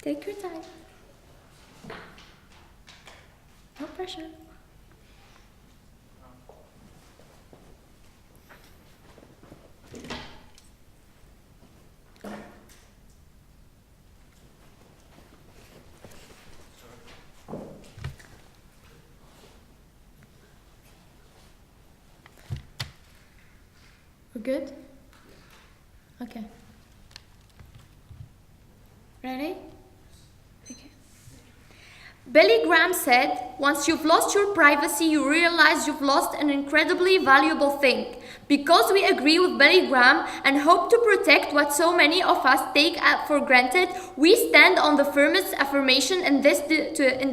Take your time. No pressure. We're good? Okay. Ready? Okay. Billy Graham said, "Once you've lost your privacy, you realize you've lost an incredibly valuable thing." Because we agree with Billy Graham and hope to protect what so many of us take for granted, we stand on the firmest affirmation in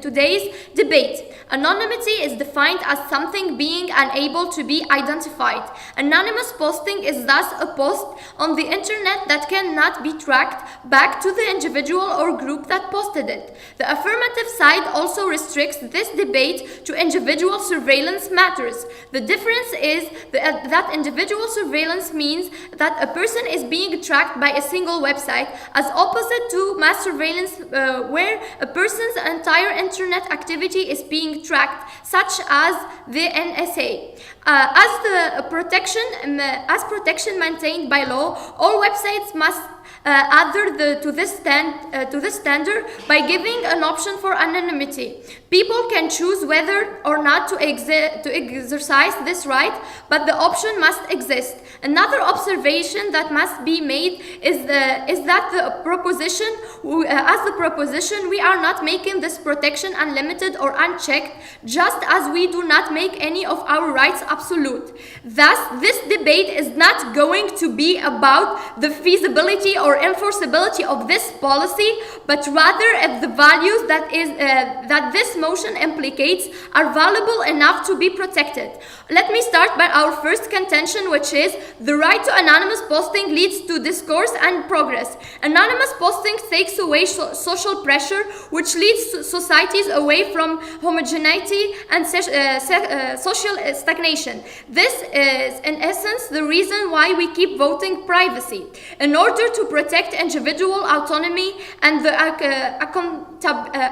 today's debate. Anonymity is defined as something being unable to be identified. Anonymous posting is thus a post on the internet that cannot be tracked back to the individual or group that posted it. The affirmative side also restricts this debate to individual surveillance matters. The difference is that individual surveillance means that a person is being tracked by a single website, as opposite to mass surveillance where a person's entire internet activity is being tracked, such as the NSA. As protection maintained by law, all websites must adhere to this standard by giving an option for anonymity. People can choose whether or not to exercise this right, but the option must exist. Another observation that must be made is that the proposition, we are not making this protection unlimited or unchecked, just as we do not make any of our rights absolute. Thus, this debate is not going to be about the feasibility or enforceability of this policy, but rather if the values that this motion implicates are valuable enough to be protected. Let me start by our first contention, which is the right to anonymous posting leads to discourse and progress. Anonymous posting takes away social pressure, which leads societies away from homogeneity and social stagnation. This is, in essence, the reason why we keep voting privacy, in order to protect individual autonomy and the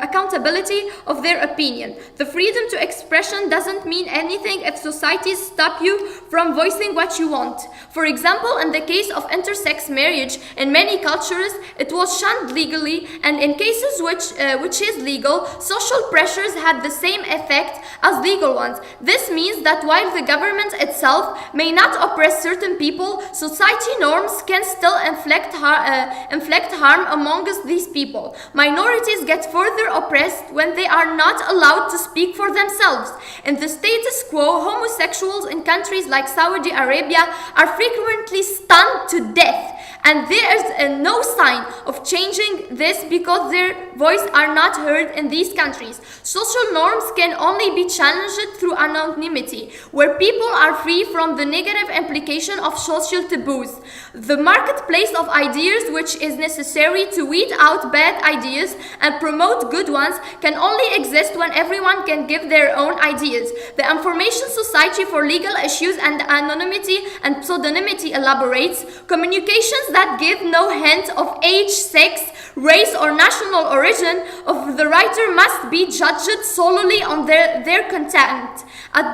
accountability of their opinion. The freedom to expression doesn't mean anything if societies stop you from voicing what you want. For example, in the case of intersex marriage, in many cultures, it was shunned legally, and in cases which is legal, social pressures had the same effect as legal ones. This means that while the government itself may not oppress certain people, society norms can still inflict harm amongst these people. Minorities get further oppressed when they are not allowed to speak for themselves. In the status quo, homosexuals in countries like Saudi Arabia are frequently stoned to death, and there is no sign of changing this because their voice are not heard in these countries. Social norms can only be challenged through anonymity, where people are free from the negative implication of social taboos. The marketplace of ideas, which is necessary to weed out bad ideas and promote good ones, can only exist when everyone can give their own ideas. The Information Society for Legal Issues and Anonymity and Pseudonymity elaborates, communications that give no hint of age, sex, race, or national origin of the writer must be judged solely on their content.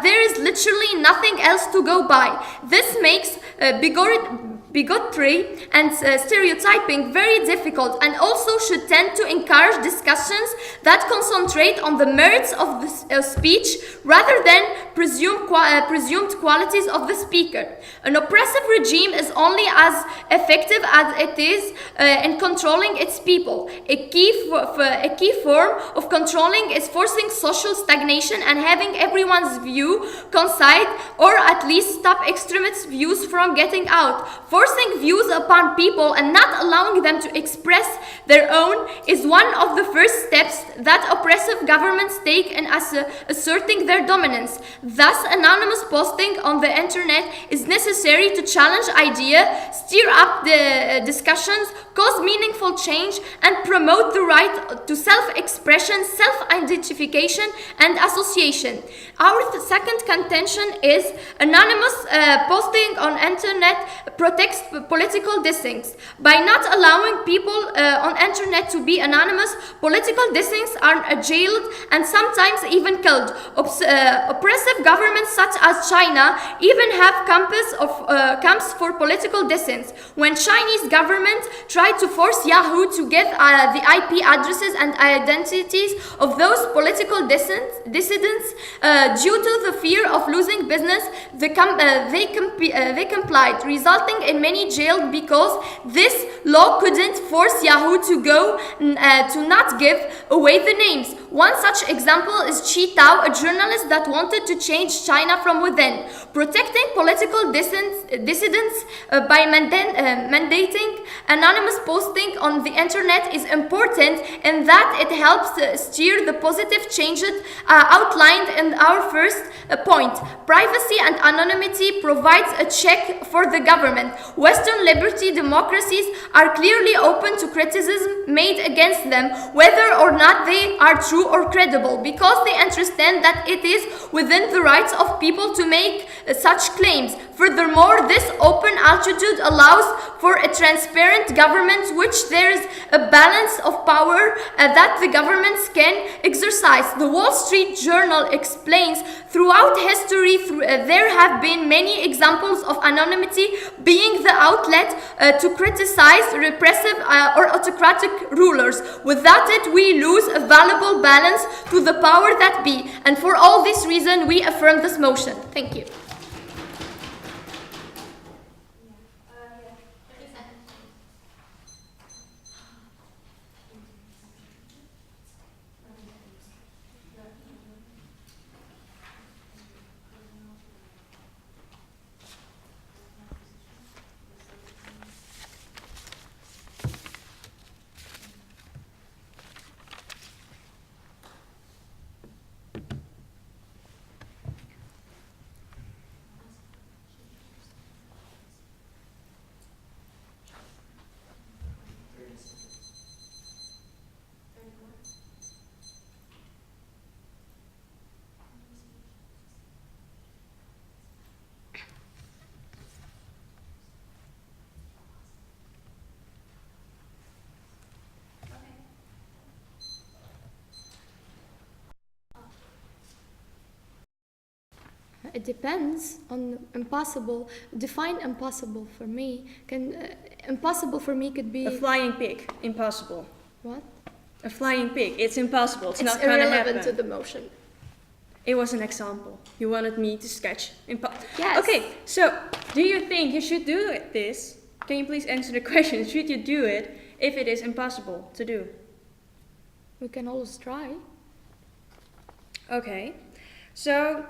There is literally nothing else to go by. This makes bigotry and stereotyping very difficult, and also should tend to encourage discussions that concentrate on the merits of the speech rather than presumed qualities of the speaker. An oppressive regime is only as effective as it is in controlling its people. A key form of controlling is forcing social stagnation and having everyone's view coincide, or at least stop extremist views from getting out. Forcing views upon people and not allowing them to express their own is one of the first steps that oppressive governments take in asserting their dominance. Thus, anonymous posting on the internet is necessary to challenge ideas, stir up the discussions, cause meaningful change, and promote the right to self-expression, self-identification, and association. Our second contention is anonymous posting on internet protects political dissents. By not allowing people on internet to be anonymous, political dissents are jailed and sometimes even killed. Oppressive governments such as China even have camps for political dissents. When Chinese government tried to force Yahoo to give the IP addresses and identities of those political dissidents due to the fear of losing business, they complied, resulting in many jailed because this law couldn't force Yahoo to not give away the names. One such example is Chi Tao, a journalist that wanted to change China from within. Protecting political dissidents by mandating anonymous posting on the internet is important in that it helps steer the positive changes outlined in our first point. Privacy and anonymity provides a check for the government. Western liberty democracies are clearly open to criticism made against them, whether or not they are true or credible, because they understand that it is within the rights of people to make such claims. Furthermore, this open attitude allows for a transparent government which there is a balance of power that the governments can exercise. The Wall Street Journal explains throughout history there have been many examples of anonymity being the outlet to criticize repressive or autocratic rulers. Without it, we lose a valuable balance to the power that be. And for all this reason, we affirm this motion. Thank you. It depends on impossible. Define impossible for me. Impossible for me could be a flying pig. Impossible. What? A flying pig. It's impossible. It's not It's gonna happen. irrelevant to the motion. It was an example. You wanted me to sketch. Yes. Okay. So, do you think you should do this? Can you please answer the question? Should you do it if it is impossible to do? We can always try. Okay. So,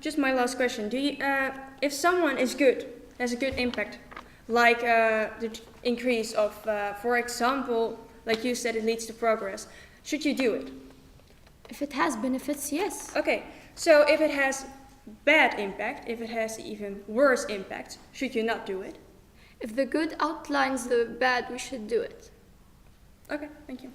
just my last question. Do you, if someone is good, has a good impact, like the increase of, for example, like you said, it leads to progress, should you do it? If it has benefits, yes. Okay. So, if it has bad impact, if it has even worse impact, should you not do it? If the good outlines the bad, we should do it. Okay, thank you.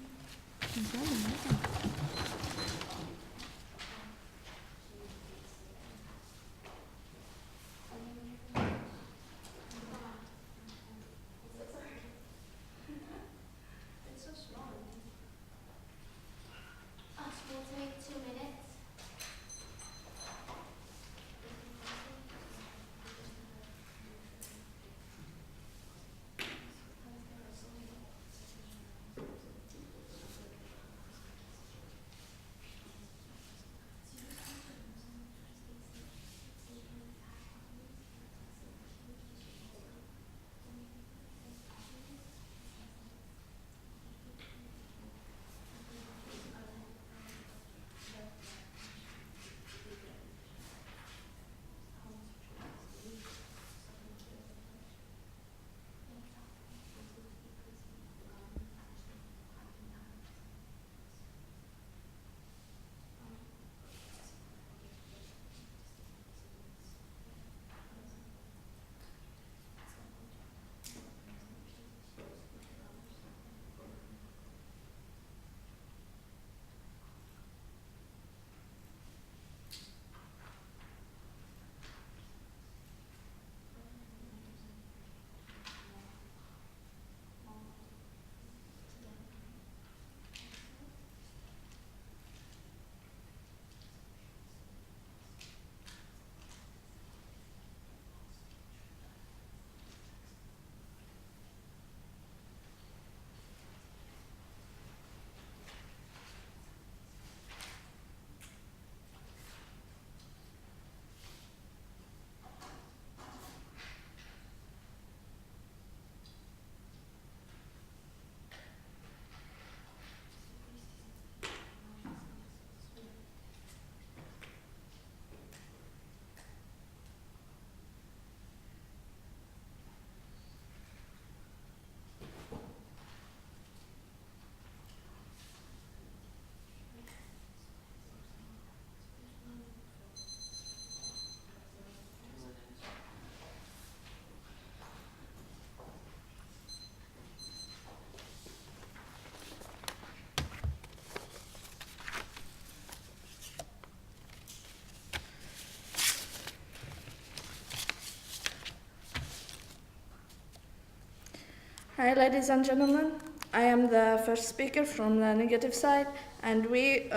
Hi, ladies and gentlemen. I am the first speaker from the negative side, and we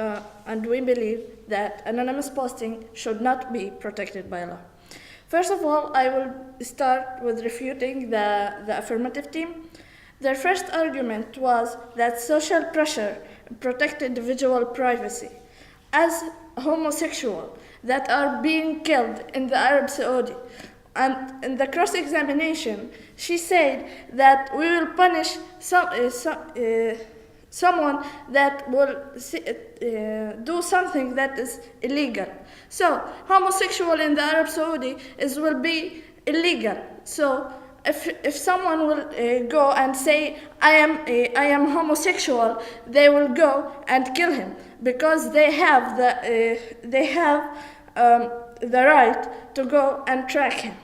believe that anonymous posting should not be protected by law. First of all, I will start with refuting the affirmative team. Their first argument was that social pressure protected individual privacy. As homosexuals that are being killed in the Arab Saudi, and in the cross-examination, she said that we will punish someone that will do something that is illegal. So, homosexual in the Arab Saudi will be illegal. So, if someone will go and say I am homosexual, they will go and kill him because they have the right to go and track him.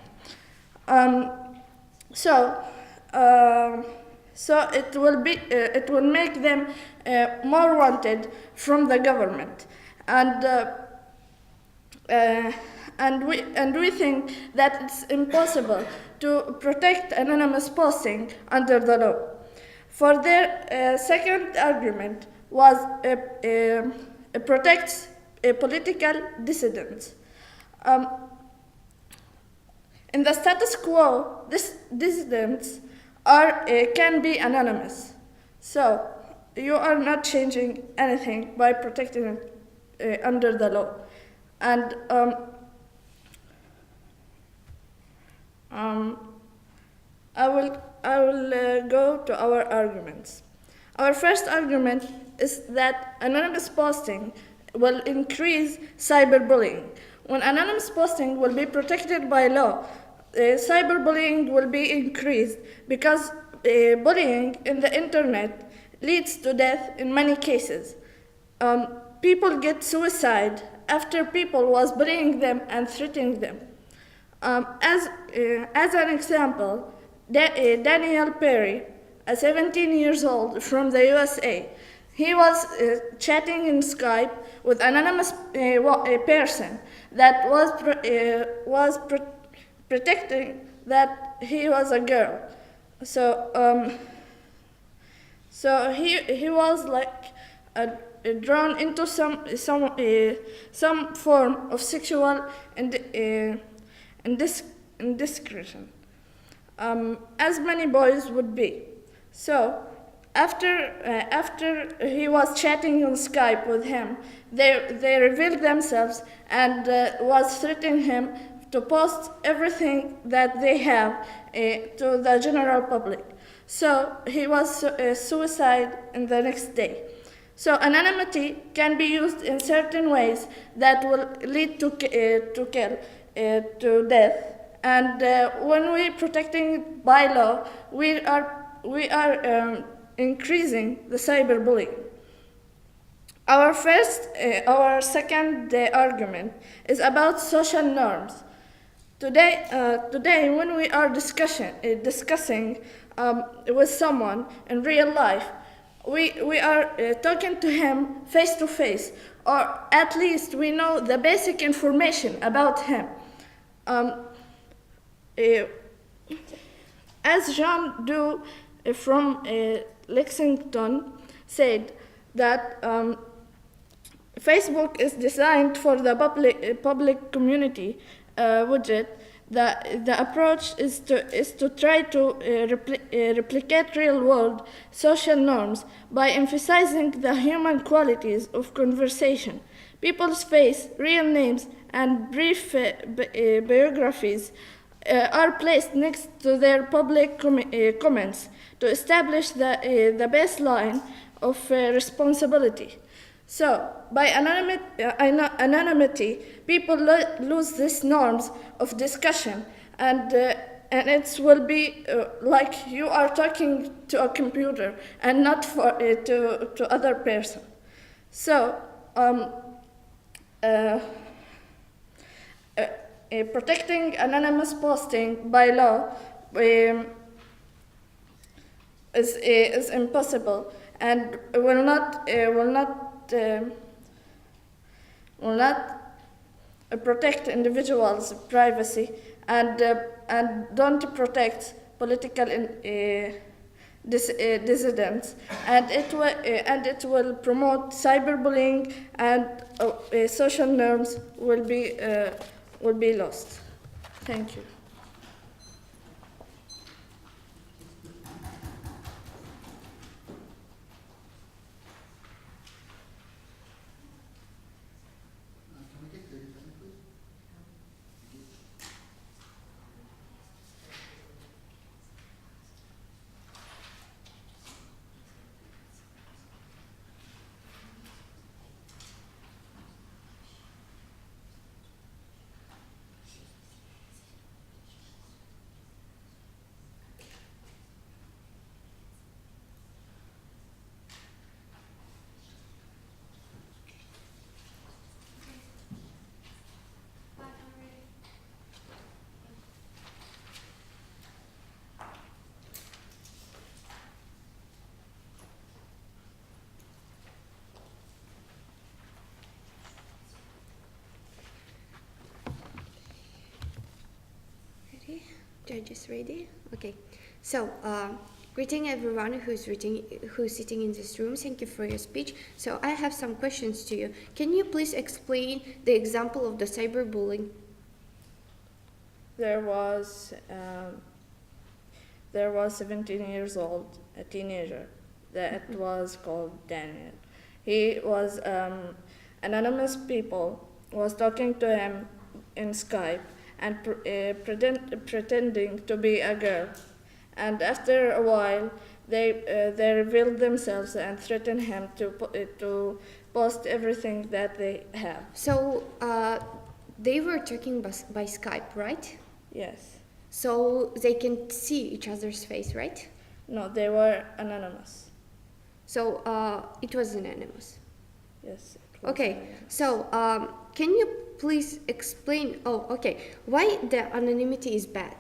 So it will make them more wanted from the government, and we think that it's impossible to protect anonymous posting under the law. For their second argument was it protects political dissidents. In the status quo, dissidents can be anonymous. So you are not changing anything by protecting it under the law. And I will go to our arguments. Our first argument is that anonymous posting will increase cyberbullying. When anonymous posting will be protected by law, cyberbullying will be increased because bullying in the internet leads to death in many cases. People get suicide after people was bullying them and threatening them. As an example, Daniel Perry, a 17 years old from the USA, he was chatting in Skype with an anonymous person that was pretending that he was a girl. So he was like drawn into some form of sexual indiscretion, as many boys would be. So after he was chatting on Skype with him, they revealed themselves and was threatening him to post everything that they have to the general public. So he was suicide in the next day. So anonymity can be used in certain ways that will lead to death. And when we're protecting it by law, we are increasing the cyberbullying. Our second argument is about social norms. Today, when we are discussing with someone in real life, we are talking to him face to face, or at least we know the basic information about him. As Jean Doe from Lexington said that Facebook is designed for the public community widget. The approach is to try to replicate real-world social norms by emphasizing the human qualities of conversation. People's face, real names, and brief biographies are placed next to their public comments to establish the baseline of responsibility. So, by anonymity, people lose these norms of discussion, and it will be like you are talking to a computer and not to other person. So, protecting anonymous posting by law is impossible and will not protect individuals' privacy and don't protect political dissidents, and it will promote cyberbullying, and social norms will be lost. Thank you. Ready? Judges ready? Okay. So, greeting everyone who's sitting in this room. Thank you for your speech. So, I have some questions to you. Can you please explain the example of the cyberbullying? There was 17 years old, a teenager that was called Daniel. He was anonymous people was talking to him in Skype and pretending to be a girl. And after a while, they revealed themselves and threatened him to post everything that they have. So, they were talking by Skype, right? Yes. So they can see each other's face, right? No, they were anonymous. So it was anonymous. Yes. It was Okay. anonymous. So can you please explain? Oh, okay. Why the anonymity is bad?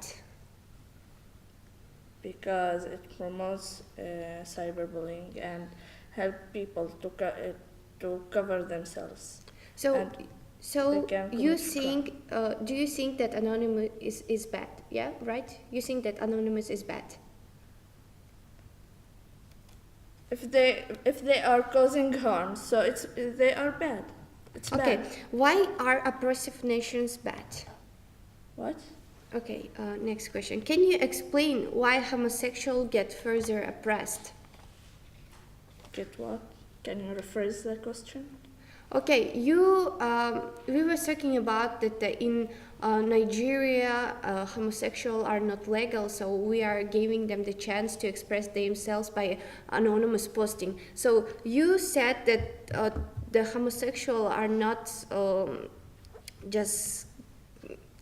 Because it promotes cyberbullying and help people to cover themselves. So, And so they can you commit think? Do you think that anonymous is bad? Yeah, right. You think that anonymous is bad? If they are causing harm, so they are bad. It's Okay. bad. Why are oppressive nations bad? What? Okay. Next question. Can you explain why homosexuals get further oppressed? Get what? Can you rephrase the question? Okay, we were talking about that in Nigeria, homosexuals are not legal, so we are giving them the chance to express themselves by anonymous posting. So you said that the homosexuals are not just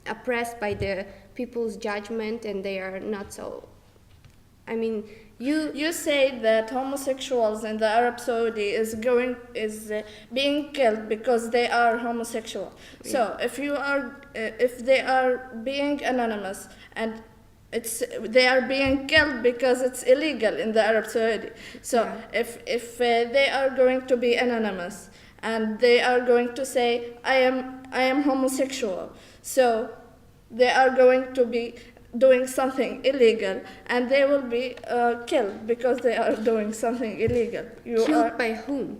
oppressed by the people's judgment, and they are not so. I mean, You say that homosexuals in the Arab Saudi is being killed because they are homosexual. Yeah. So if they are being anonymous and they are being killed because it's illegal in the Arab Saudi. So Yeah. if they are going to be anonymous and they are going to say I am homosexual, so they are going to be doing something illegal and they will be killed because they are doing something illegal. Killed by whom?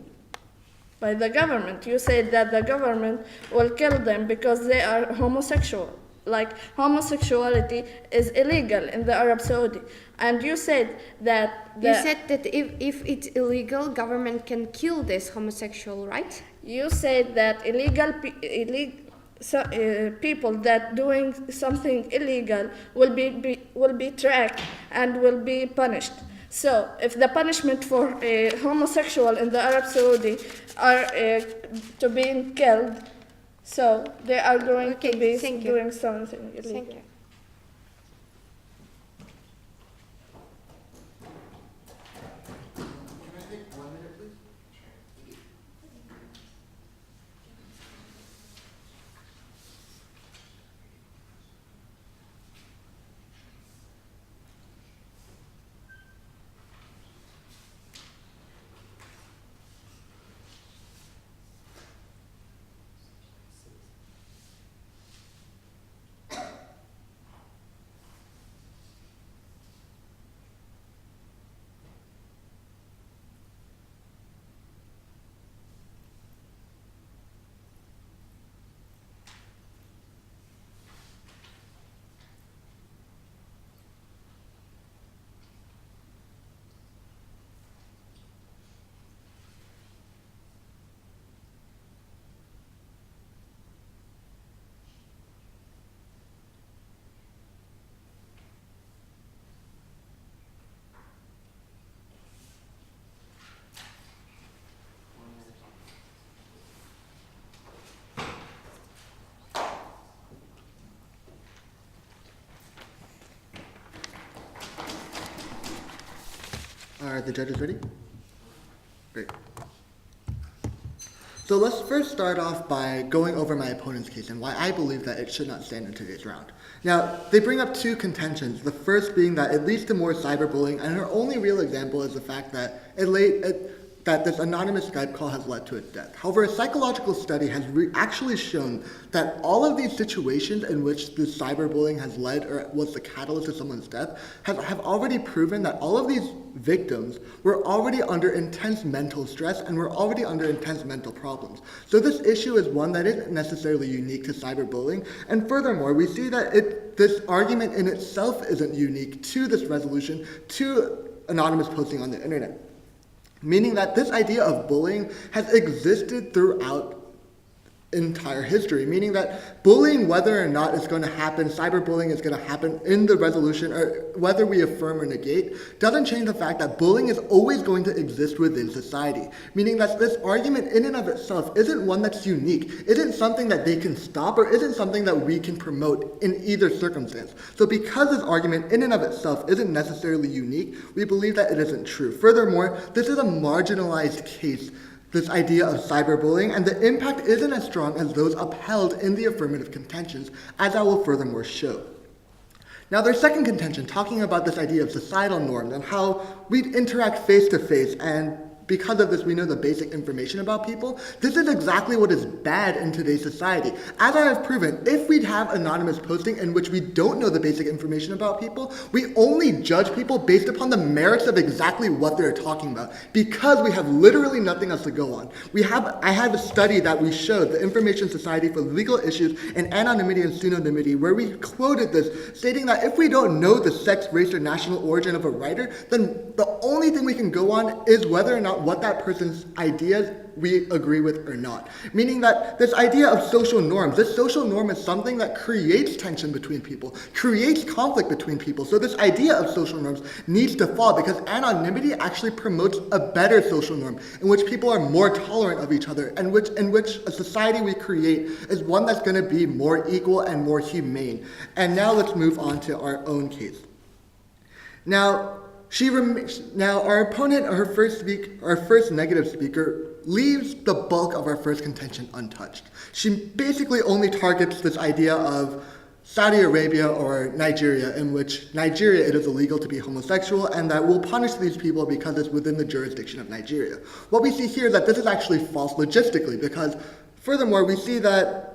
By the government. You said that the government will kill them because they are homosexual. Like homosexuality is illegal in the Arab Saudi. And you said that You said that if it's illegal, government can kill this homosexual, right? you said that people that doing something illegal will be tracked and will be punished. So if the punishment for a homosexual in the Arab Saudi are to being killed, so they are going Okay, to be thank you. doing something illegal. Thank you. Can I take 1 minute, please? the judges ready? Great. So let's first start off by going over my opponent's case and why I believe that it should not stand in today's round. Now, they bring up two contentions, the first being that it leads to more cyberbullying, and her only real example is the fact that that this anonymous Skype call has led to its death. However, a psychological study has actually shown that all of these situations in which this cyberbullying has led or was the catalyst to someone's death have already proven that all of these victims were already under intense mental stress and were already under intense mental problems. So this issue is one that isn't necessarily unique to cyberbullying, and furthermore, we see that this argument in itself isn't unique to this resolution, to anonymous posting on the internet. Meaning that this idea of bullying has existed throughout entire history, meaning that bullying, whether or not it's going to happen, cyberbullying is going to happen in the resolution, or whether we affirm or negate, doesn't change the fact that bullying is always going to exist within society. Meaning that this argument in and of itself isn't one that's unique, isn't something that they can stop, or isn't something that we can promote in either circumstance. So because this argument in and of itself isn't necessarily unique, we believe that it isn't true. Furthermore, this is a marginalized case, this idea of cyberbullying, and the impact isn't as strong as those upheld in the affirmative contentions, as I will furthermore show. Now, their second contention, talking about this idea of societal norms and how we interact face to face, and because of this, we know the basic information about people. This is exactly what is bad in today's society. As I have proven, if we have anonymous posting in which we don't know the basic information about people, we only judge people based upon the merits of exactly what they're talking about, because we have literally nothing else to go on. I have a study that we showed, the Information Society for Legal Issues in Anonymity and Pseudonymity, where we quoted this, stating that if we don't know the sex, race, or national origin of a writer, then the only thing we can go on is whether or not what that person's ideas we agree with or not. Meaning that this idea of social norms, this social norm is something that creates tension between people, creates conflict between people. So this idea of social norms needs to fall, because anonymity actually promotes a better social norm in which people are more tolerant of each other, and in which a society we create is one that's going to be more equal and more humane. And now let's move on to our own case. Now, our opponent, our first negative speaker, leaves the bulk of our first contention untouched. She basically only targets this idea of Saudi Arabia or Nigeria, in which Nigeria it is illegal to be homosexual, and that we'll punish these people because it's within the jurisdiction of Nigeria. What we see here is that this is actually false logistically, because furthermore, we see that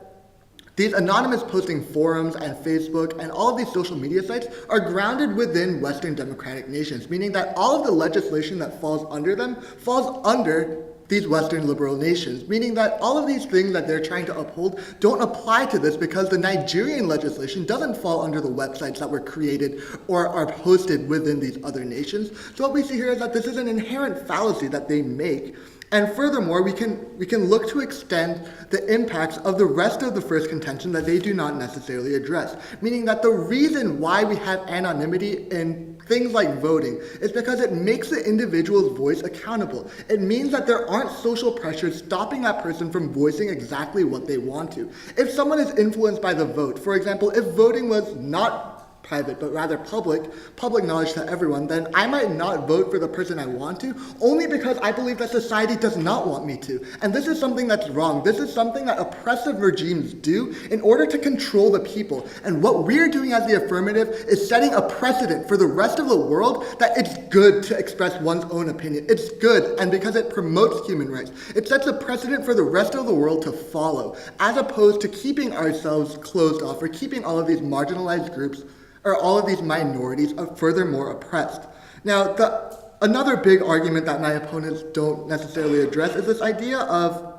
these anonymous posting forums and Facebook and all of these social media sites are grounded within Western democratic nations, meaning that all of the legislation that falls under them falls under these Western liberal nations, meaning that all of these things that they're trying to uphold don't apply to this, because the Nigerian legislation doesn't fall under the websites that were created or are posted within these other nations. So what we see here is that this is an inherent fallacy that they make. And furthermore, we can look to extend the impacts of the rest of the first contention that they do not necessarily address. Meaning that the reason why we have anonymity in things like voting is because it makes the individual's voice accountable. It means that there aren't social pressures stopping that person from voicing exactly what they want to. If someone is influenced by the vote, for example, if voting was not private, but rather public knowledge to everyone, then I might not vote for the person I want to, only because I believe that society does not want me to. And this is something that's wrong. This is something that oppressive regimes do in order to control the people. And what we're doing as the affirmative is setting a precedent for the rest of the world that it's good to express one's own opinion. It's good, and because it promotes human rights. It sets a precedent for the rest of the world to follow, as opposed to keeping ourselves closed off or keeping all of these marginalized groups or all of these minorities are furthermore oppressed. Now, another big argument that my opponents don't necessarily address is this idea of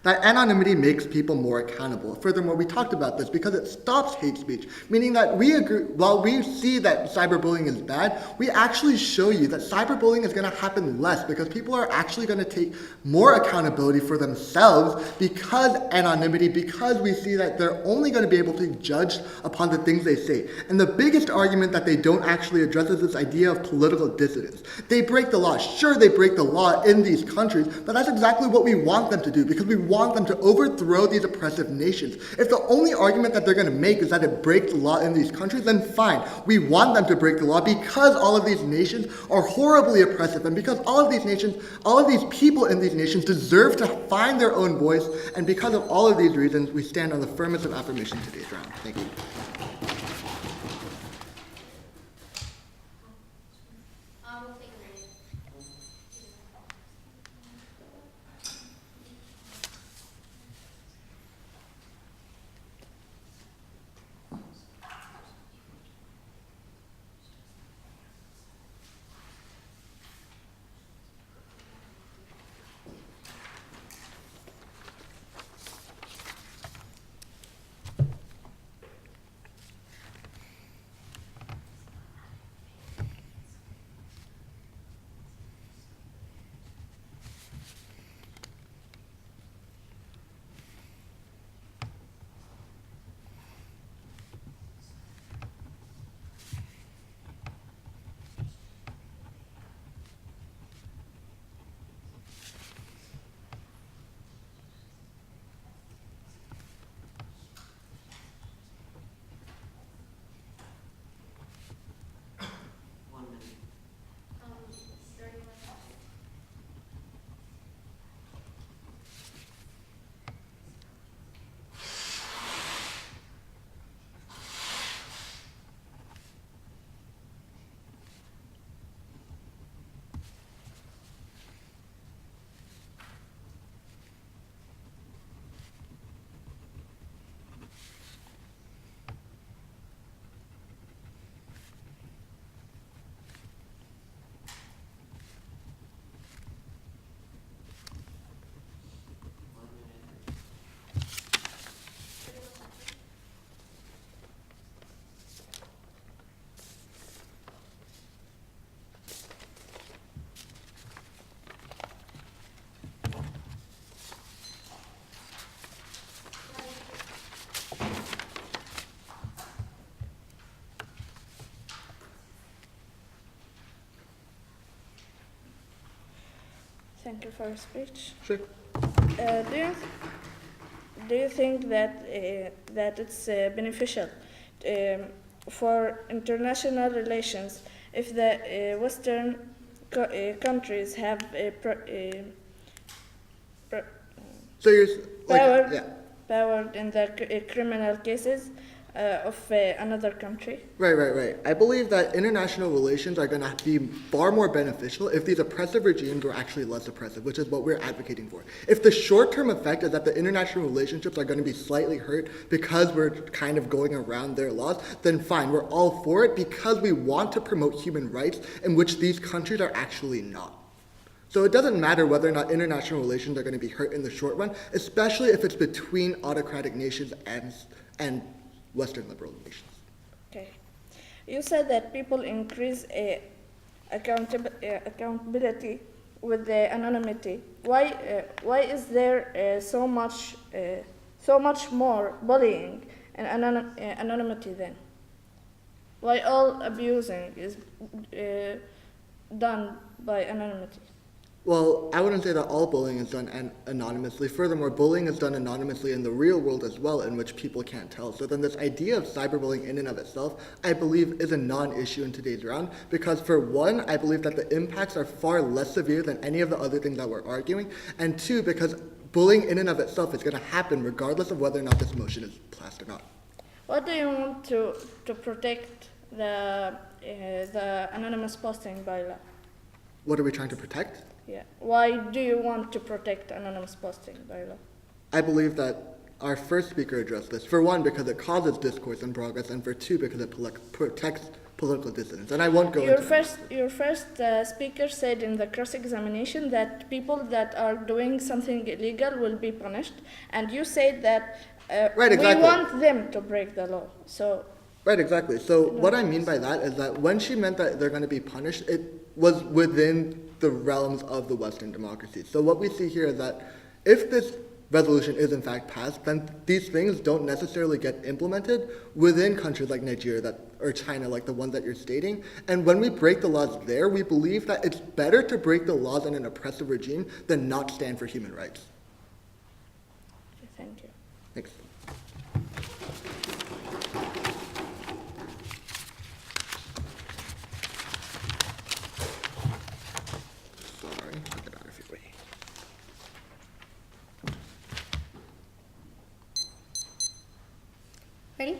that anonymity makes people more accountable. Furthermore, we talked about this because it stops hate speech, meaning that we agree, while we see that cyberbullying is bad, we actually show you that cyberbullying is going to happen less, because people are actually going to take more accountability for themselves because anonymity, because we see that they're only going to be able to be judged upon the things they say. And the biggest argument that they don't actually address is this idea of political dissidence. They break the law. Sure, they break the law in these countries, but that's exactly what we want them to do, because we want them to overthrow these oppressive nations. If the only argument that they're going to make is that it breaks the law in these countries, then fine. We want them to break the law because all of these nations are horribly oppressive, and because all of these nations, all of these people in these nations deserve to find their own voice, and because of all of these reasons, we stand on the firmest of affirmation today's round. Thank you. Thank you for your speech. Sure. Do you think that that it's beneficial for international relations if the Western countries have So you're power, yeah. power in the criminal cases of another country? Right. I believe that international relations are going to be far more beneficial if these oppressive regimes were actually less oppressive, which is what we're advocating for. If the short-term effect is that the international relationships are going to be slightly hurt because we're kind of going around their laws, then fine, we're all for it because we want to promote human rights in which these countries are actually not. So it doesn't matter whether or not international relations are going to be hurt in the short run, especially if it's between autocratic nations and Western liberal nations. Okay. You said that people increase accountability with the anonymity. Why is there so much more bullying and anonymity then? Why all abusing is done by anonymity? Well, I wouldn't say that all bullying is done anonymously. Furthermore, bullying is done anonymously in the real world as well, in which people can't tell. So then this idea of cyberbullying in and of itself, I believe, is a non-issue in today's round, because for one, I believe that the impacts are far less severe than any of the other things that we're arguing, and two, because bullying in and of itself is going to happen regardless of whether or not this motion is passed or not. What do you want to protect the anonymous posting bylaw? What are we trying to protect? Yeah. Why do you want to protect anonymous posting bylaw? I believe that our first speaker addressed this. For one, because it causes discourse and progress, and for two, because it protects political dissidents. And I won't go into that. Your first speaker said in the cross-examination that people that are doing something illegal will be punished, and you said that Right, exactly. we want them to break the law. So. Right, exactly. So what I mean by that is that when she meant that they're going to be punished, it was within the realms of the Western democracies. So what we see here is that if this resolution is in fact passed, then these things don't necessarily get implemented within countries like Nigeria or China, like the ones that you're stating. And when we break the laws there, we believe that it's better to break the laws in an oppressive regime than not stand for human rights. Thanks. Sorry, put that on if you're ready. Ready?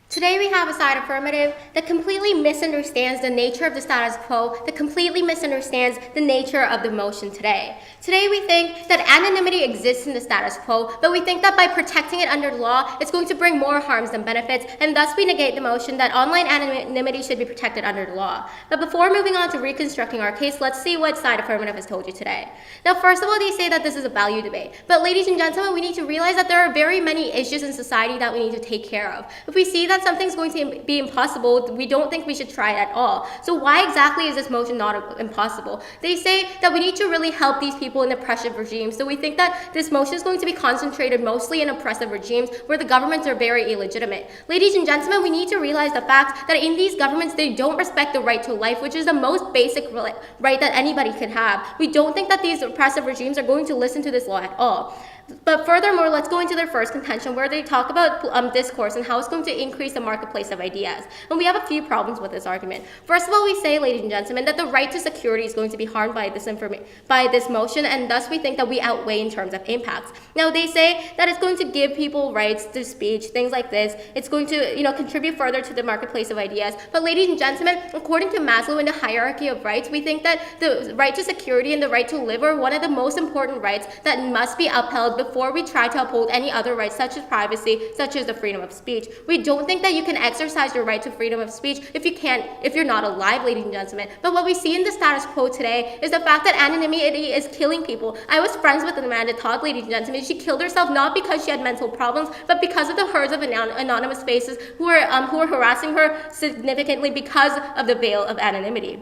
Today we have a side affirmative that completely misunderstands the nature of the status quo, that completely misunderstands the nature of the motion today. Today we think that anonymity exists in the status quo, but we think that by protecting it under the law, it's going to bring more harms than benefits, and thus we negate the motion that online anonymity should be protected under the law. But before moving on to reconstructing our case, let's see what side affirmative has told you today. Now, first of all, they say that this is a value debate. But ladies and gentlemen, we need to realize that there are very many issues in society that we need to take care of. If we see that something's going to be impossible, we don't think we should try it at all. So why exactly is this motion not impossible? They say that we need to really help these people in oppressive regimes. So we think that this motion is going to be concentrated mostly in oppressive regimes where the governments are very illegitimate. Ladies and gentlemen, we need to realize the fact that in these governments, they don't respect the right to life, which is the most basic right that anybody can have. We don't think that these oppressive regimes are going to listen to this law at all. But furthermore, let's go into their first contention where they talk about discourse and how it's going to increase the marketplace of ideas. And we have a few problems with this argument. First of all, we say, ladies and gentlemen, that the right to security is going to be harmed by this motion, and thus we think that we outweigh in terms of impacts. Now, they say that it's going to give people rights to speech, things like this. It's going to, contribute further to the marketplace of ideas. But ladies and gentlemen, according to Maslow in the hierarchy of rights, we think that the right to security and the right to live are one of the most important rights that must be upheld before we try to uphold any other rights such as privacy, such as the freedom of speech. We don't think that you can exercise your right to freedom of speech if you're not alive, ladies and gentlemen. But what we see in the status quo today is the fact that anonymity is killing people. I was friends with Amanda Todd, ladies and gentlemen. She killed herself not because she had mental problems, but because of the herds of anonymous faces who are harassing her significantly because of the veil of anonymity.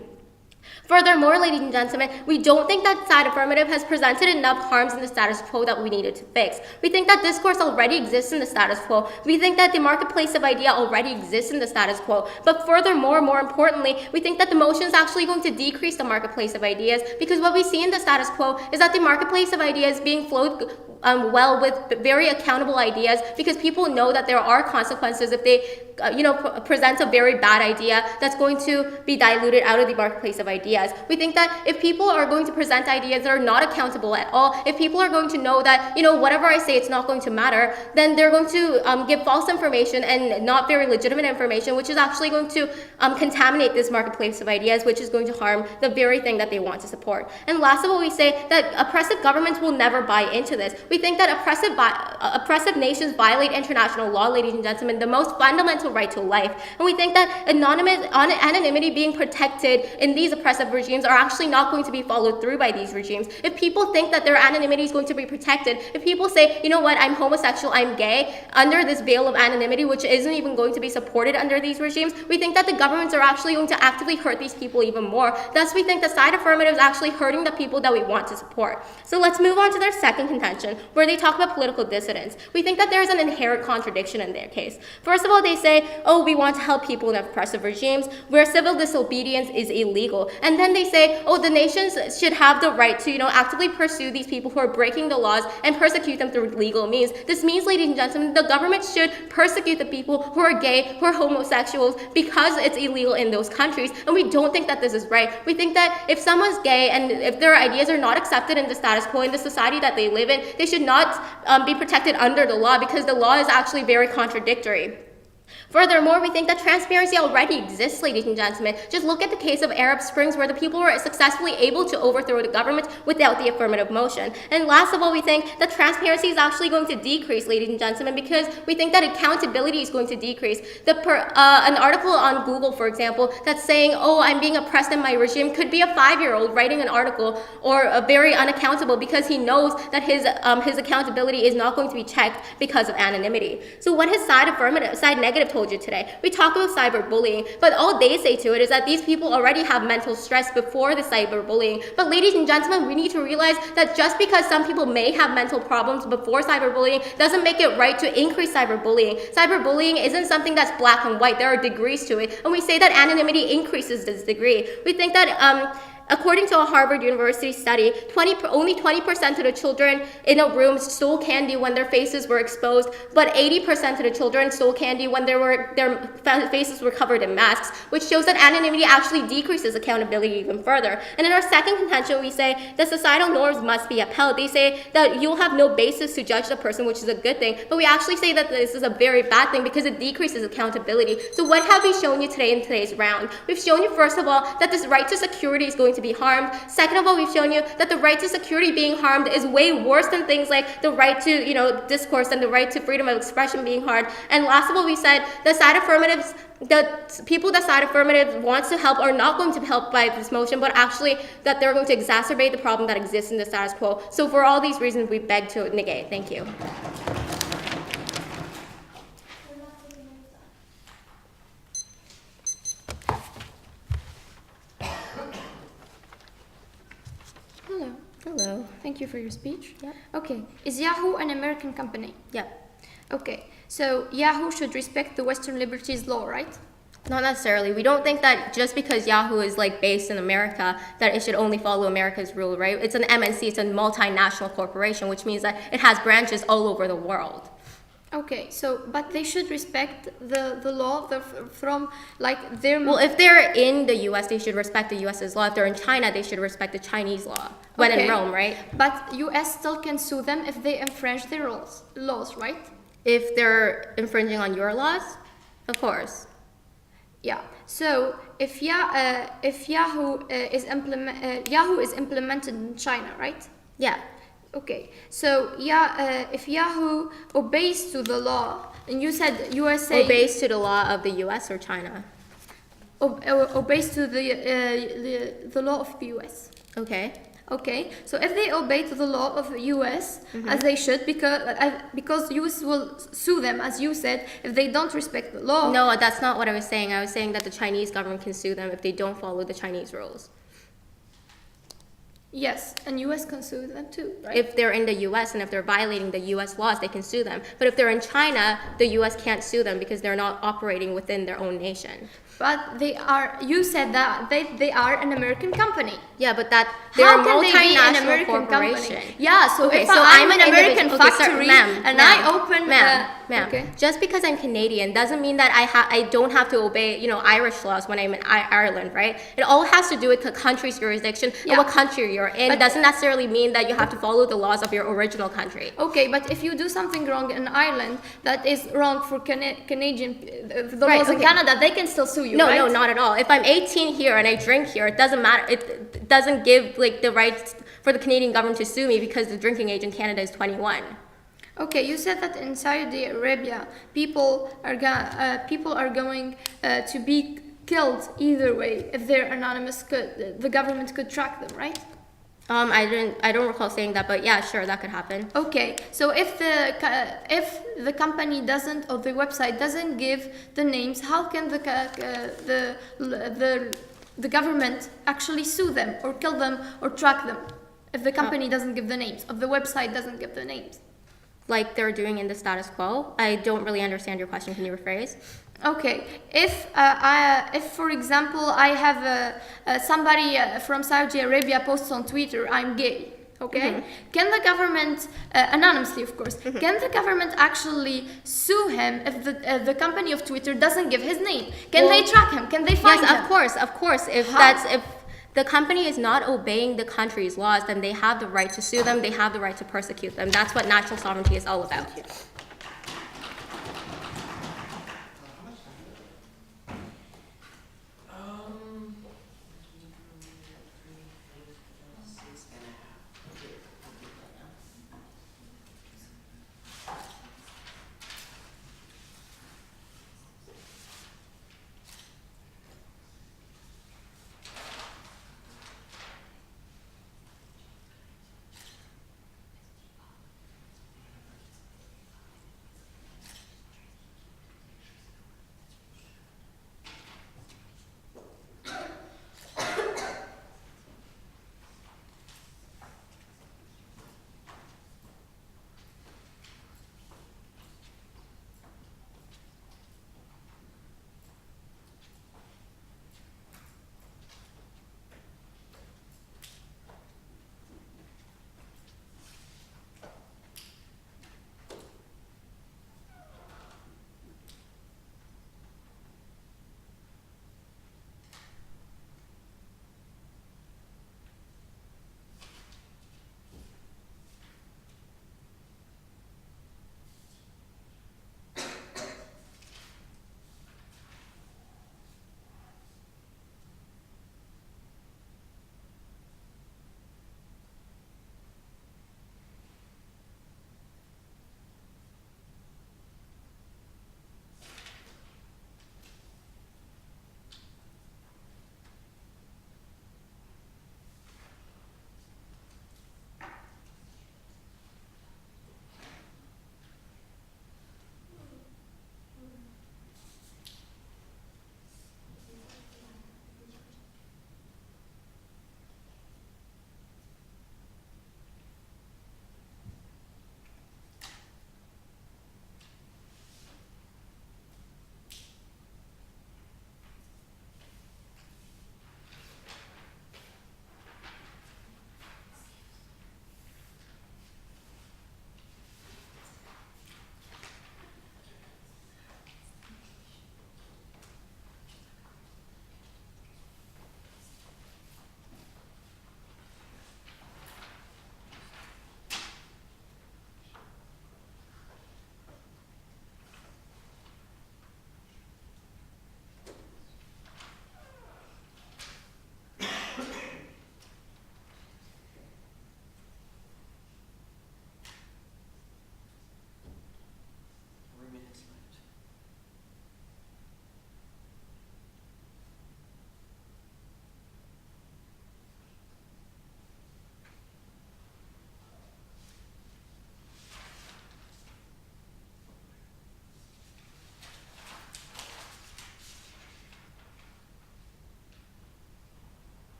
Furthermore, ladies and gentlemen, we don't think that side affirmative has presented enough harms in the status quo that we needed to fix. We think that discourse already exists in the status quo. We think that the marketplace of idea already exists in the status quo. But furthermore, more importantly, we think that the motion is actually going to decrease the marketplace of ideas, because what we see in the status quo is that the marketplace of ideas being flowed well with very accountable ideas, because people know that there are consequences if they present a very bad idea that's going to be diluted out of the marketplace of ideas. We think that if people are going to present ideas that are not accountable at all, if people are going to know that, whatever I say, it's not going to matter, then they're going to give false information and not very legitimate information, which is actually going to contaminate this marketplace of ideas, which is going to harm the very thing that they want to support. And last of all, we say that oppressive governments will never buy into this. We think that oppressive nations violate international law, ladies and gentlemen, the most fundamental right to life. And we think that anonymity being protected in these oppressive regimes are actually not going to be followed through by these regimes. If people think that their anonymity is going to be protected, if people say, I'm homosexual, I'm gay, under this veil of anonymity, which isn't even going to be supported under these regimes, we think that the governments are actually going to actively hurt these people even more. Thus, we think the side affirmative is actually hurting the people that we want to support. So let's move on to their second contention, where they talk about political dissidence. We think that there is an inherent contradiction in their case. First of all, they say, we want to help people in oppressive regimes where civil disobedience is illegal. And then they say, the nations should have the right to, actively pursue these people who are breaking the laws and persecute them through legal means. This means, ladies and gentlemen, the government should persecute the people who are gay, who are homosexuals, because it's illegal in those countries. And we don't think that this is right. We think that if someone's gay and if their ideas are not accepted in the status quo, in the society that they live in, they should not be protected under the law, because the law is actually very contradictory. Furthermore, we think that transparency already exists, ladies and gentlemen. Just look at the case of Arab Springs, where the people were successfully able to overthrow the government without the affirmative motion. And last of all, we think that transparency is actually going to decrease, ladies and gentlemen, because we think that accountability is going to decrease. An article on Google, for example, that's saying, I'm being oppressed in my regime, could be a 5-year-old writing an article, or a very unaccountable, because he knows that his accountability is not going to be checked because of anonymity. So what has side negative told you today? We talk about cyberbullying, but all they say to it is that these people already have mental stress before the cyberbullying. But ladies and gentlemen, we need to realize that just because some people may have mental problems before cyberbullying doesn't make it right to increase cyberbullying. Cyberbullying isn't something that's black and white. There are degrees to it, and we say that anonymity increases this degree. We think that According to a Harvard University study, only 20% of the children in a room stole candy when their faces were exposed, but 80% of the children stole candy when their faces were covered in masks, which shows that anonymity actually decreases accountability even further. And in our second contention, we say that societal norms must be upheld. They say that you'll have no basis to judge the person, which is a good thing, but we actually say that this is a very bad thing because it decreases accountability. So what have we shown you today in today's round? We've shown you, first of all, that this right to security is going to be harmed. Second of all, we've shown you that the right to security being harmed is way worse than things like the right to, discourse and the right to freedom of expression being harmed. And last of all, we said the side affirmatives, the people that side affirmative wants to help are not going to be helped by this motion, but actually that they're going to exacerbate the problem that exists in the status quo. So for all these reasons, we beg to negate. Thank you. Hello. Hello. Thank you for your speech. Yep. Okay. Is Yahoo an American company? Yep. Okay. So Yahoo should respect the Western liberties law, right? Not necessarily. We don't think that just because Yahoo is based in America, that it should only follow America's rule, right? It's an MNC, it's a multinational corporation, which means that it has branches all over the world. Okay. So, but they should respect the law from their. Well, if they're in the U.S., they should respect the U.S.'s law. If they're in China, they should respect the Chinese law. When in Rome, right? But U.S. still can sue them if they infringe their laws, right? If they're infringing on your laws, of course. Yeah. So if Yahoo is implemented in China, right? Yeah. Okay. So if Yahoo obeys to the law, and you said USA Obeys to the law of the U.S. or China. Obeys to the law of the U.S. Okay. Okay, so if they obey to the law of the U.S. As they should, because U.S. will sue them, as you said, if they don't respect the law. No, that's not what I was saying. I was saying that the Chinese government can sue them if they don't follow the Chinese rules. Yes, and U.S. can sue them too, right? If they're in the U.S. and if they're violating the U.S. laws, they can sue them. But if they're in China, the U.S. can't sue them because they're not operating within their own nation. But they are. You said that they are an American company. Yeah, but they're a How can they be an multinational American corporation. company? Yeah. So Okay, if so I'm an an American individual- okay, factory ma'am, and ma'am, I open, ma'am. okay. Just because I'm Canadian doesn't mean that I don't have to obey Irish laws when I'm in Ireland, right? It all has to do with the country's jurisdiction and what country you're in. It doesn't necessarily mean that you have to follow the laws of your original country. Okay, but if you do something wrong in Ireland that is wrong for Canadian, the Right, laws in okay. Canada, they can still sue you, No, right? no, not at all. If I'm 18 here and I drink here, it doesn't matter. It doesn't give the right for the Canadian government to sue me because the drinking age in Canada is 21. Okay, you said that in Saudi Arabia, people are going to be killed either way if they're anonymous. The government could track them, right? I don't recall saying that, but yeah, sure, that could happen. Okay, so if the company doesn't or the website doesn't give the names, how can the government actually sue them or kill them or track them if the company doesn't give the names, if the website doesn't give the names? Like they're doing in the status quo? I don't really understand your question. Can you rephrase? Okay, if for example I have somebody from Saudi Arabia posts on Twitter, I'm gay, okay? Can the government, anonymously of course, can the government actually sue him if the company of Twitter doesn't give his name? Can they track him? Can they find him? Yes, of course. If the company is not obeying the country's laws, then they have the right to sue them. They have the right to persecute them. That's what national sovereignty is all about.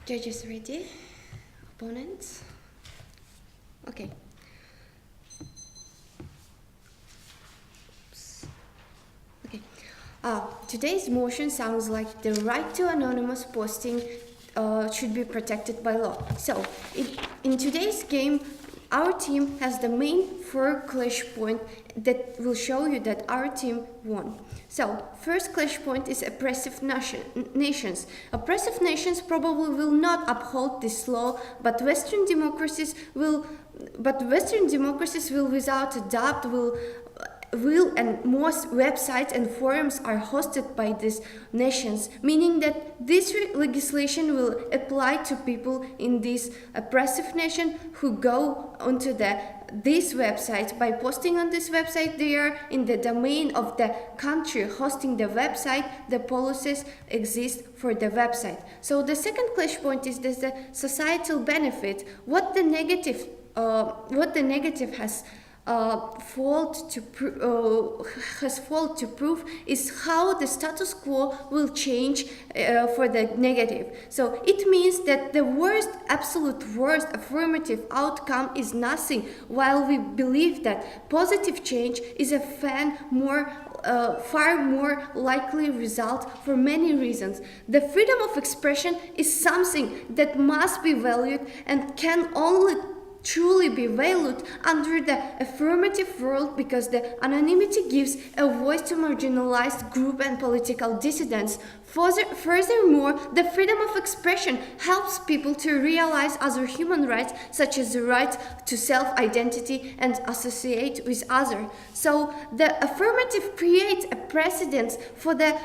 Judges ready? Opponents? Okay. Okay. Today's motion sounds like the right to anonymous posting should be protected by law. So, in today's game, our team has the main 4 clash point that will show you that our team won. So, first clash point is oppressive nations. Oppressive nations probably will not uphold this law, but Western democracies will without a doubt will and most websites and forums are hosted by these nations, meaning that this legislation will apply to people in this oppressive nation who go onto these websites. By posting on this website, they are in the domain of the country hosting the website. The policies exist for the website. So the second clash point is the societal benefit. What the negative has fault to prove is how the status quo will change for the negative. So it means that the absolute worst affirmative outcome is nothing, while we believe that positive change is a far more likely result for many reasons. The freedom of expression is something that must be valued and can only truly be valued under the affirmative world, because the anonymity gives a voice to marginalized group and political dissidents. Furthermore, the freedom of expression helps people to realize other human rights, such as the right to self-identity and associate with others. So the affirmative creates a precedent for the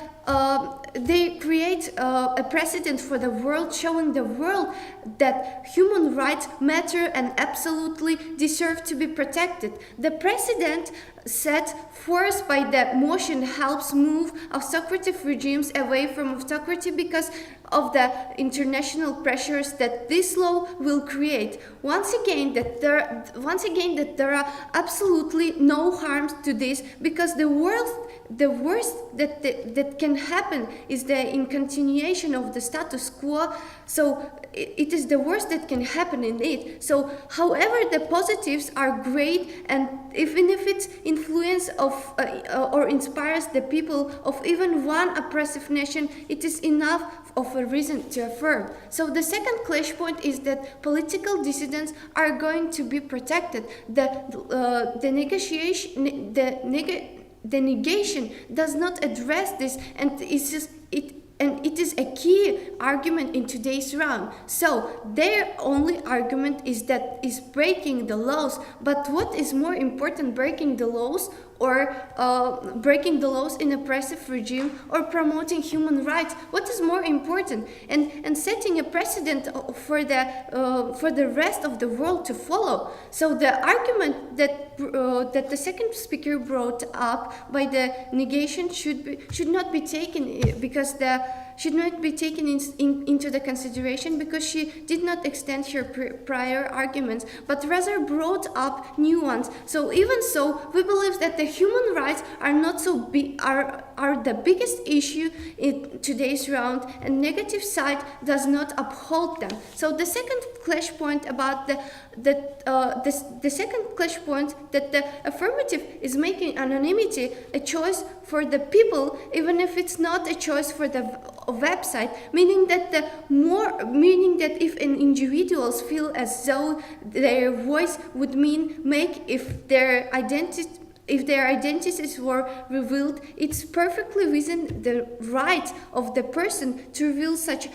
world, showing the world that human rights matter and absolutely deserve to be protected. The precedent set forth by the motion helps move autocratic regimes away from autocracy because of the international pressures that this law will create. Once again that there are absolutely no harms to this, because the worst that can happen is the in continuation of the status quo. So it is the worst that can happen in it. So however, the positives are great, and even if it's influence of or inspires the people of even one oppressive nation, it is enough of a reason to affirm. So the second clash point is that political dissidents are going to be protected. The negation does not address this, and it is a key argument in today's round. So their only argument is breaking the laws. But what is more important, breaking the laws or breaking the laws in oppressive regime, or promoting human rights? What is more important? And setting a precedent for the rest of the world to follow. So the argument that the second speaker brought up by the negation should not be taken into the consideration, because she did not extend her prior arguments, but rather brought up new ones. So even so, we believe that the human rights are not so are the biggest issue in today's round, and negative side does not uphold them. So the second clash point about the second clash point, that the affirmative is making anonymity a choice for the people, even if it's not a choice for the website, meaning that if an individuals feel as though their voice would if their identities were revealed, it's perfectly within the right of the person to reveal such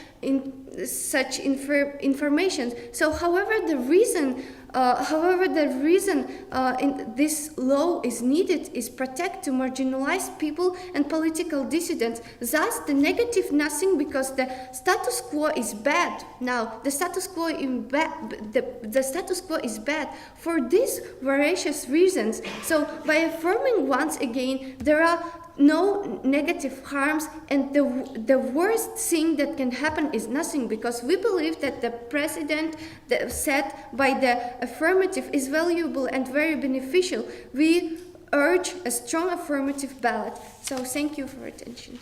information. So, however, the reason in this law is needed is protect to marginalized people and political dissidents. Thus, the negative nothing, because the status quo is bad. Now, the status quo is bad for these voracious reasons. So, by affirming once again, there are no negative harms, and the worst thing that can happen is nothing, because we believe that the precedent set by the affirmative is valuable and very beneficial. We urge a strong affirmative ballot. So thank you for attention.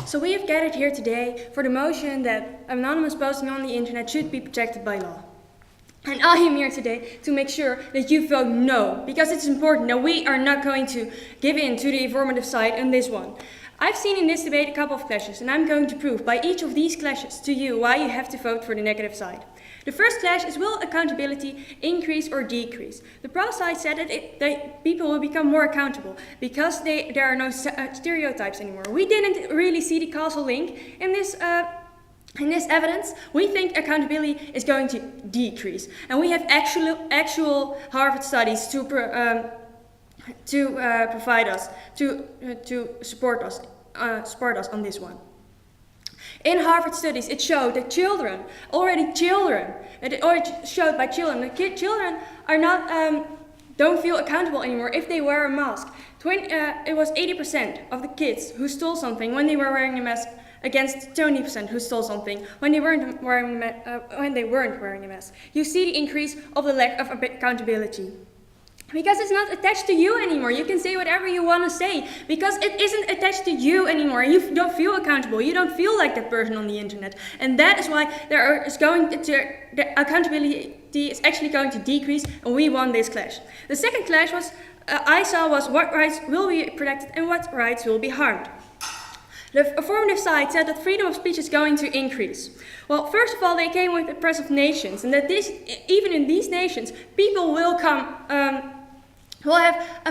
So we have gathered here today for the motion that anonymous posting on the internet should be protected by law. And I am here today to make sure that you vote no, because it's important that we are not going to give in to the informative side on this one. I've seen in this debate a couple of clashes, and I'm going to prove by each of these clashes to you why you have to vote for the negative side. The first clash is, will accountability increase or decrease? The pro side said that people will become more accountable because there are no stereotypes anymore. We didn't really see the causal link in this evidence. We think accountability is going to decrease, and we have actual Harvard studies to provide us to support us on this one. In Harvard studies, it showed that children are not don't feel accountable anymore if they wear a mask. It was 80% of the kids who stole something when they were wearing a mask, against 20% who stole something when they weren't wearing a mask. You see the increase of the lack of accountability. Because it's not attached to you anymore. You can say whatever you want to say because it isn't attached to you anymore. You don't feel accountable. You don't feel like that person on the internet. And that is why the accountability is actually going to decrease, and we won this clash. The second clash was what rights will be protected and what rights will be harmed. The affirmative side said that freedom of speech is going to increase. Well, first of all, they came with oppressive nations, and that even in these nations, people will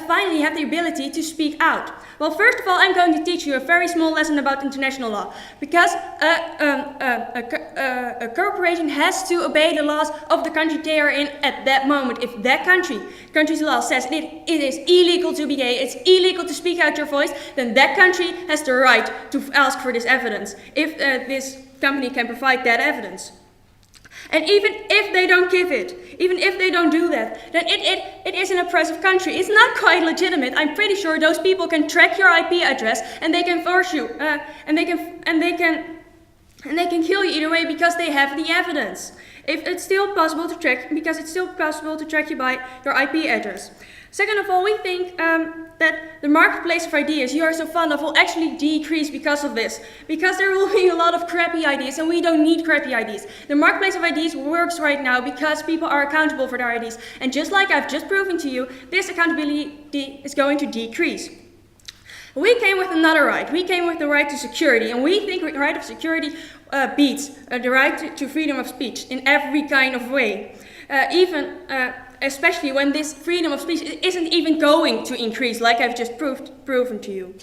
finally have the ability to speak out. Well, first of all, I'm going to teach you a very small lesson about international law, because a corporation has to obey the laws of the country they are in at that moment. If that country's law says it is illegal to be gay, it's illegal to speak out your voice, then that country has the right to ask for this evidence, if this company can provide that evidence. And even if they don't give it, even if they don't do that, then it is an oppressive country. It's not quite legitimate. I'm pretty sure those people can track your IP address and they can force you, and they can kill you either way because they have the evidence. If it's still possible to track, because it's still possible to track you by your IP address. Second of all, we think that the marketplace of ideas you are so fond of will actually decrease because of this. Because there will be a lot of crappy ideas, and we don't need crappy ideas. The marketplace of ideas works right now because people are accountable for their ideas. And just like I've just proven to you, this accountability is going to decrease. We came with another right. We came with the right to security, and we think the right of security beats the right to freedom of speech in every kind of way. Especially when this freedom of speech isn't even going to increase, like I've just proven to you.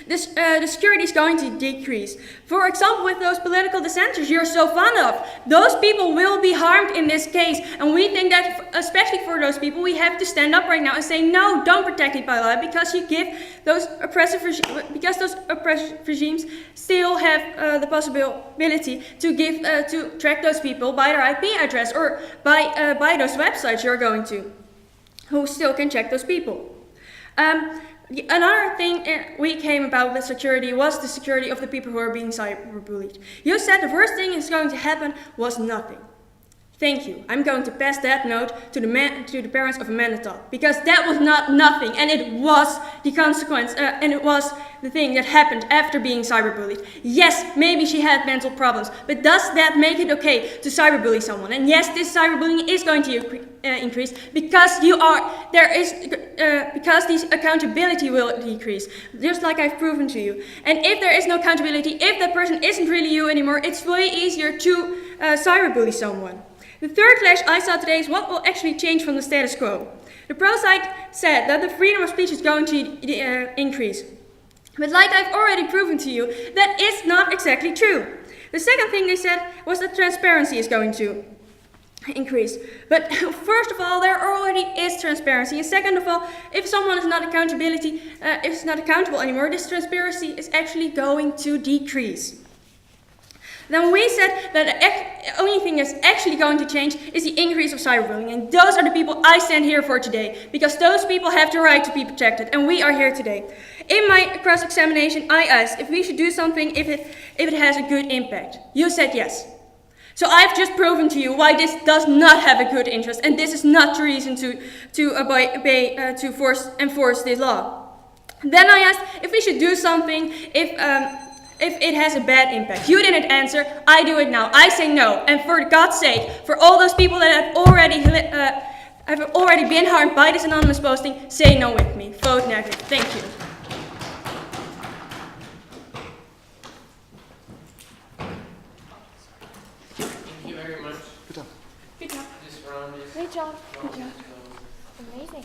The security is going to decrease. For example, with those political dissenters you're so fond of, those people will be harmed in this case, and we think that, especially for those people, we have to stand up right now and say, no, don't protect it by law, because you give those oppressive regimes still have the possibility to track those people by their IP address or by those websites you're going to, who still can check those people. Another thing we came about with security was the security of the people who are being cyberbullied. You said the worst thing is going to happen was nothing. Thank you. I'm going to pass that note to the parents of Amanda, because that was not nothing, and it was the consequence, and it was the thing that happened after being cyberbullied. Yes, maybe she had mental problems, but does that make it okay to cyberbully someone? And yes, this cyberbullying is going to increase because because this accountability will decrease, just like I've proven to you. And if there is no accountability, if that person isn't really you anymore, it's way easier to cyberbully someone. The third clash I saw today is what will actually change from the status quo. The pro side said that the freedom of speech is going to increase. But like I've already proven to you, that is not exactly true. The second thing they said was that transparency is going to increase. But first of all, there already is transparency. And second of all, if someone is not accountable anymore, this transparency is actually going to decrease. Then we said that the only thing that's actually going to change is the increase of cyberbullying. And those are the people I stand here for today, because those people have the right to be protected, and we are here today. In my cross-examination, I asked if we should do something if it has a good impact. You said yes. So I've just proven to you why this does not have a good interest, and this is not the reason to enforce this law. Then I asked if we should do something If it has a bad impact. You didn't answer, I do it now. I say no. And for God's sake, for all those people that have already been harmed by this anonymous posting, say no with me. Vote negative. Thank you. Thank you very much. Good job. Good job. This round is Great job. Amazing.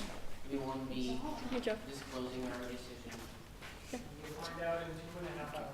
We won't be Good job. disclosing our decision. Find out in 2.5 hours.